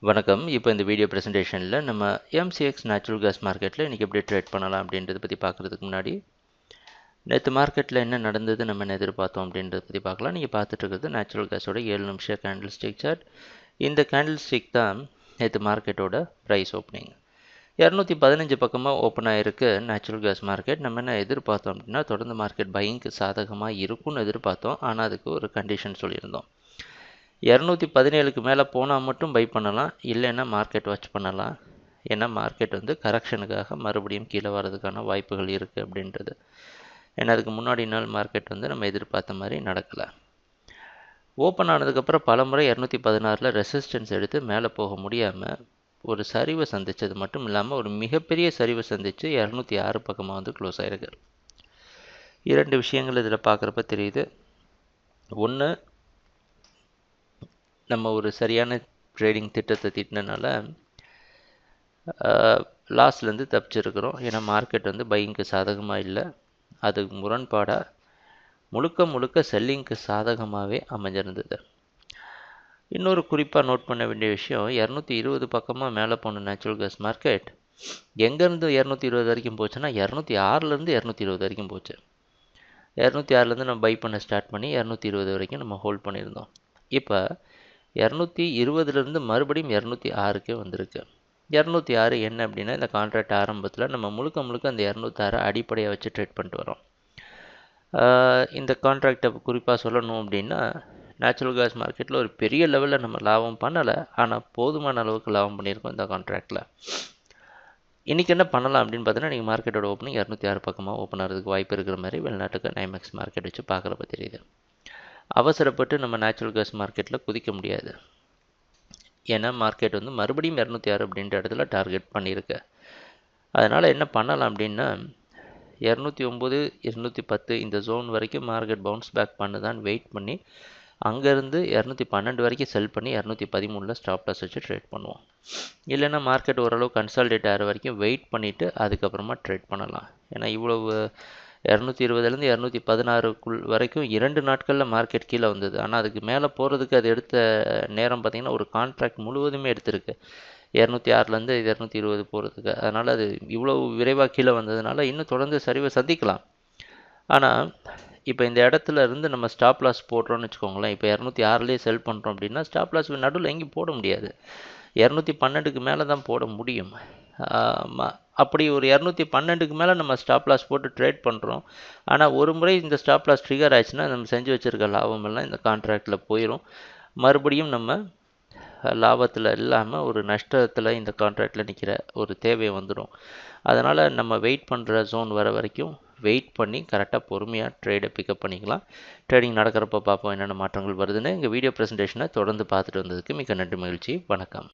வணக்கம். இப்போ இந்த வீடியோ பிரசன்டேஷனில் நம்ம எம்சிஎக்ஸ் நேச்சுரல் கேஸ் மார்க்கெட்டில் இன்றைக்கி எப்படி ட்ரேட் பண்ணலாம் அப்படின்றத பற்றி பார்க்குறதுக்கு முன்னாடி நேற்று மார்க்கெட்டில் என்ன நடந்தது நம்ம என்ன எதிர்பார்த்தோம் அப்படின்றத பற்றி பார்க்கலாம். நீங்கள் பார்த்துட்டு இருக்கிறது நேச்சுரல் கேஸோட 7 நிமிஷ கேண்டில் ஸ்டிக் சார்ட். இந்த கேண்டில் ஸ்டிக் தான் நேற்று மார்க்கெட்டோட ப்ரைஸ் ஓப்பனிங் 215 பக்கமாக ஓப்பன் ஆகிருக்கு நேச்சுரல் கேஸ் மார்க்கெட். நம்ம என்ன எதிர்பார்த்தோம் அப்படின்னா தொடர்ந்து மார்க்கெட் பையிங்க்கு சாதகமாக இருக்கும்னு எதிர்பார்த்தோம். ஆனால் அதுக்கு ஒரு கண்டிஷன் சொல்லியிருந்தோம். 217க்கு மேலே போனால் மட்டும் பை பண்ணலாம், இல்லைன்னா மார்க்கெட் வாட்ச் பண்ணலாம். ஏன்னா மார்க்கெட் வந்து கரெக்ஷனுக்காக மறுபடியும் கீழே வர்றதுக்கான வாய்ப்புகள் இருக்குது அப்படின்றது. ஏன்னா அதுக்கு முன்னாடி நாள் மார்க்கெட் வந்து நம்ம எதிர்பார்த்த மாதிரி நடக்கலை. ஓப்பன் ஆனதுக்கப்புறம் பல முறை 216 ரெசிஸ்டன்ஸ் எடுத்து மேலே போக முடியாமல் ஒரு சரிவை சந்தித்தது மட்டும் இல்லாமல் ஒரு மிகப்பெரிய சரிவை சந்தித்து 206 பக்கமாக வந்து க்ளோஸ் ஆகிருக்கு. 2 விஷயங்கள் இதில் பார்க்குறப்ப தெரியுது. ஒன்று, நம்ம ஒரு சரியான ட்ரேடிங் திட்டத்தை தீட்டினால லாஸ்லேருந்து தப்பிச்சிருக்கிறோம். ஏன்னா மார்க்கெட் வந்து பையிங்க்கு சாதகமாக இல்லை, அதுக்கு முரண்பாடாக முழுக்க செல்லிங்க்கு சாதகமாகவே அமைஞ்சிருந்தது. இன்னொரு குறிப்பாக நோட் பண்ண வேண்டிய விஷயம், 220 பக்கமாக மேலே போன நேச்சுரல் கேஸ் மார்க்கெட் எங்கேருந்து 220 வரைக்கும் போச்சுன்னா 206லேருந்து 220 வரைக்கும் போச்சு. 206லேருந்து நம்ம பை பண்ண ஸ்டார்ட் பண்ணி 220 வரைக்கும் நம்ம ஹோல்ட் பண்ணியிருந்தோம். இப்போ 220லேருந்து மறுபடியும் 206க்கே வந்திருக்கு. 206 என்ன அப்படின்னா, இந்த கான்ட்ராக்ட் ஆரம்பத்தில் நம்ம முழுக்க அந்த 206 அடிப்படையாக வச்சு ட்ரேட் பண்ணிட்டு வரோம். இந்த கான்ட்ராக்டை குறிப்பாக சொல்லணும் அப்படின்னா, நேச்சுரல் கேஸ் மார்க்கெட்டில் ஒரு பெரிய லெவலில் நம்ம லாபம் பண்ணலை, ஆனால் போதுமான அளவுக்கு லாபம் பண்ணியிருக்கோம் இந்த கான்ட்ராக்டில். இன்றைக்கி என்ன பண்ணலாம் அப்படின்னு பார்த்தீங்கன்னா, நீங்கள் மார்க்கெட்டோட ஓப்பனிங் 206 பக்கமாக ஓப்பன் ஆகிறதுக்கு வாய்ப்பு இருக்கிற மாதிரி வெளிநாட்டுக்கு நைமெக்ஸ் மார்க்கெட் வச்சு பார்க்குறப்ப தெரியுது. அவசரப்பட்டு நம்ம நேச்சுரல் கேஸ் மார்க்கெட்டில் குதிக்க முடியாது. ஏன்னா மார்க்கெட் வந்து மறுபடியும் 206 அப்படின்ற இடத்துல டார்கெட் பண்ணியிருக்கு. அதனால் என்ன பண்ணலாம் அப்படின்னா, 209 210 இந்த ஜோன் வரைக்கும் மார்க்கெட் பவுன்ஸ் பேக் பண்ணுதான்னு வெயிட் பண்ணி அங்கேருந்து 212 வரைக்கும் செல் பண்ணி 213 ஸ்டாப் லாஸ் வச்சு ட்ரேட் பண்ணுவோம். இல்லைன்னா மார்க்கெட் ஓரளவு கன்சால்டேட் ஆகிற வரைக்கும் வெயிட் பண்ணிவிட்டு அதுக்கப்புறமா ட்ரேட் பண்ணலாம். ஏன்னா இவ்வளவு 220லேருந்து 216க்குள் வரைக்கும் 2 நாட்களில் மார்க்கெட் கீழே வந்தது. ஆனால் அதுக்கு மேலே போகிறதுக்கு அது எடுத்த நேரம் பார்த்திங்கன்னா ஒரு கான்ட்ராக்ட் முழுவதுமே எடுத்திருக்கு 206லேருந்து 220 போகிறதுக்கு. அதனால் அது இவ்வளவு விரைவாக கீழே வந்ததுனால இன்னும் தொடர்ந்து சரிவை சந்திக்கலாம். ஆனால் இப்போ இந்த இடத்துல இருந்து நம்ம ஸ்டாப் லாஸ் போடுறோன்னு வச்சுக்கோங்களேன். இப்போ 206லேயே செல் பண்ணுறோம் அப்படின்னா ஸ்டாப் லாஸ் நடுவில் எங்கேயும் போட முடியாது. 212க்கு மேலே தான் போட முடியும். அப்படி ஒரு 212க்கு மேலே நம்ம ஸ்டாப் லாஸ் போட்டு ட்ரேட் பண்ணுறோம். ஆனால் ஒரு முறை இந்த ஸ்டாப் லாஸ் ட்ரிகர் ஆச்சுன்னா நம்ம செஞ்சு வச்சுருக்க லாபம் எல்லாம் இந்த கான்ட்ராக்டில் போயிடும். மறுபடியும் நம்ம லாபத்தில் இல்லாமல் ஒரு நஷ்டத்தில் இந்த கான்ட்ராக்டில் நிற்கிற ஒரு தேவை வந்துடும். அதனால் நம்ம வெயிட் பண்ணுற ஜோன் வர வரைக்கும் வெயிட் பண்ணி கரெக்டாக பொறுமையாக ட்ரேடை பிக்கப் பண்ணிக்கலாம். ட்ரேடிங் நடக்கிறப்ப பார்ப்போம் என்னென்ன மாற்றங்கள் வருதுன்னு. எங்கள் வீடியோ ப்ரெசன்டேஷனை தொடர்ந்து பார்த்துட்டு வந்ததுக்கு மிக நன்றி, மகிழ்ச்சி, வணக்கம்.